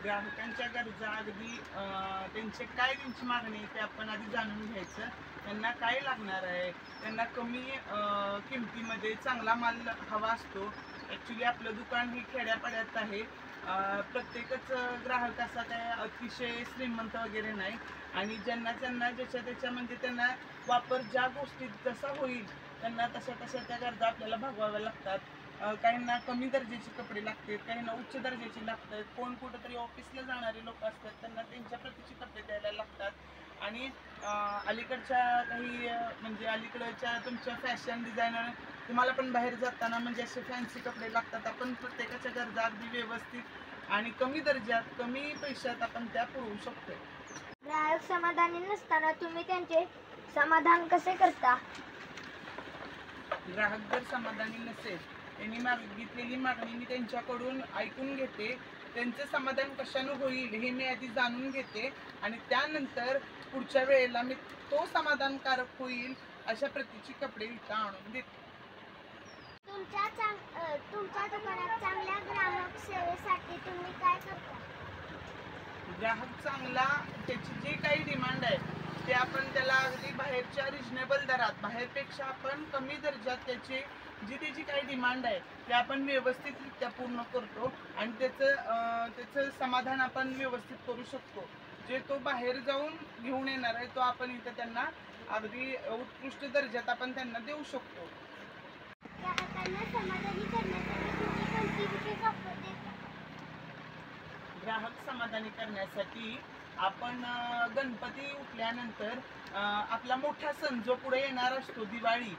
ग्राहकांच्या गरजा अगदी त्यांची मागणी आहे ते आपण आधी जाणून घ्यायचं. त्यांना काय लागणार आहे, त्यांना कमी किमतीमध्ये चांगला माल हवा असतो. ॲक्च्युली आपलं दुकान हे खेड्यापाड्यात आहे. प्रत्येकच ग्राहक असा काय अतिशय श्रीमंत वगैरे नाही आणि ज्यांना ज्याच्या त्याच्या म्हणजे त्यांना वापर ज्या गोष्टीत जसा होईल त्यांना तशा त्या गरजा आपल्याला भागवाव्या लागतात. काहींना कमी दर्जाचे कपडे लागतात, काहींना उच्च दर्जाचे लागतात, कोण कुठंतरी ऑफिसला जाणारे लोक असतात त्यांना त्यांच्या प्रतीचे कपडे द्यायला लागतात. आणि अलीकडच्या काही म्हणजे अलीकडच्या तुमच्या फॅशन डिझायनर तुम्हाला पण बाहेर जाताना म्हणजे असे फॅन्सी कपडे लागतात. आपण प्रत्येकाच्या गरजा अगदी व्यवस्थित आणि कमी दर्जात कमी पैशात आपण त्या पुरवू शकतो. ग्राहक समाधानी नसताना तुम्ही त्यांचे समाधान कसे करता? ग्राहक जर समाधानी नसेल, त्यांनी मागितलेली मागणी मी त्यांच्याकडून ऐकून घेते, त्यांचं समाधान कशानं होईल हे मी आधी जाणून घेते आणि त्यानंतर पुढच्या वेळेला मी तो समाधानकारक होईल अशा प्रतीची कपडे इथं आणून देते. तुमच्या दुकानात चांगल्या ग्राहक सेवेसाठी तुम्ही काय करता? ग्राहक चांगला त्याची जी काही डिमांड आहे ते आपण त्याला अगदी बाहेरच्या रिजनेबल दरात बाहेरपेक्षा आपण कमी दर्जात त्याची काही डिमांड आहे ते आपण व्यवस्थितरित्या पूर्ण करतो आणि त्याचं समाधान आपण व्यवस्थित करू शकतो. जे तो बाहेर जाऊन घेऊन येणार आहे तो आपण इथं त्यांना अगदी उत्कृष्ट दर्जात आपण त्यांना देऊ शकतो. ग्राहकांना समाधानी करण्यासाठी तुम्ही कोणती विशेष ऑफर देता? ग्राहक समाधानी करण्यासाठी आपण गणपती उठल्यानंतर आपला मोठा सण जो पुढे येणार असतो दिवाळी,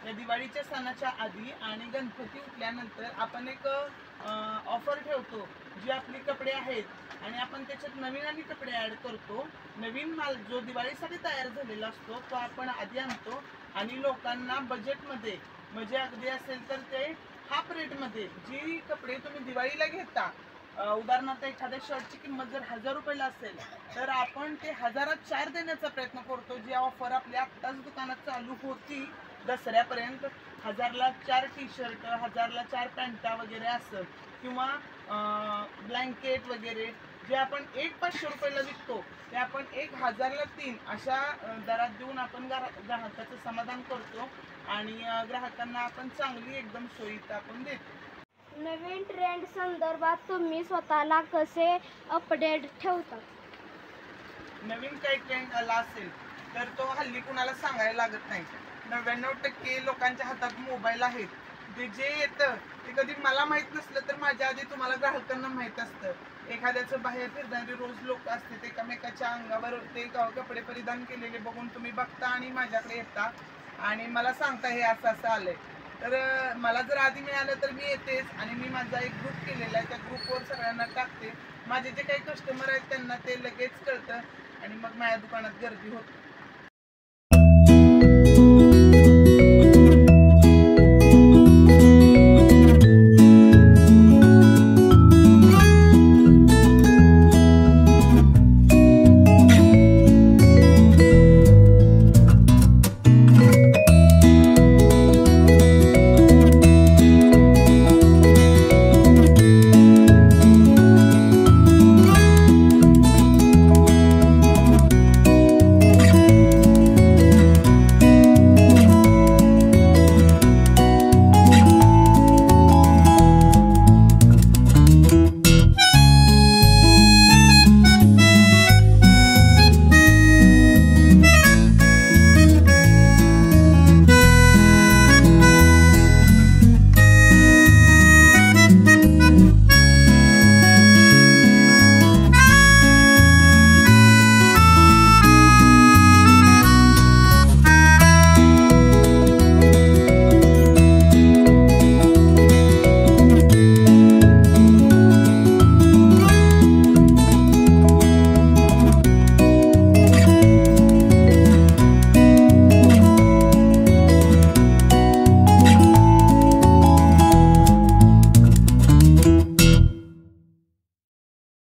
या दिवाळीच्या सणाच्या आधी आणि गणपती उठल्यानंतर आपण एक ऑफर ठेवतो. जी आपली कपडे आहेत आणि आपण त्याच्यात नवीन कपडे ॲड करतो. नवीन माल जो दिवाळीसाठी तयार झालेला असतो तो आपण आधी आणतो आणि लोकांना बजेटमध्ये म्हणजे अगदी असेल तर ते हाफ रेटमध्ये जी कपडे तुम्ही दिवाळीला घेता, उदाहरणार्थ एखाद्या शर्टची किंमत जर 1000 रुपयाला असेल तर आपण ते 1000त 4 देण्याचा प्रयत्न करतो. जी ऑफर आपल्या आत्ताच दुकानात चालू होती दसऱ्यापर्यंत, 1000ला 4 टी शर्ट, 1000ला 4 पॅन्टा वगैरे असं किंवा ब्लँकेट वगैरे जे आपण 500 रुपयाला विकतो ते आपण 1000ला 3 अशा दरात देऊन आपण ग्राहकाचं समाधान करतो आणि ग्राहकांना आपण चांगली एकदम सोयीत आपण देतो. नवीन ट्रेंड संदर्भात तुम्ही स्वतःला कसे अपडेट ठेवता? नवीन काही ट्रेंड आला असेल तर तो हल्ली कुणाला सांगायला लागत नाही. 99% लोकांच्या हातात मोबाईल आहेत. ते जे येतं ते कधी मला माहीत नसलं तर माझ्या आधी तुम्हाला ग्राहकांना माहीत असतं. एखाद्याचं बाहेर फिरणारी रोज लोक असते ते एकमेकाच्या अंगावर ते कपडे परिधान केलेले बघून तुम्ही बघता आणि माझ्याकडे येता आणि मला सांगता हे असं असं आलंय. तर मला जर आधी मिळालं तर मी येतेच आणि मी माझा एक ग्रुप केलेला आहे, त्या ग्रुपवर सगळ्यांना टाकते. माझे जे काही कस्टमर आहेत त्यांना ते लगेच कळतं आणि मग माझ्या दुकानात गर्दी होते.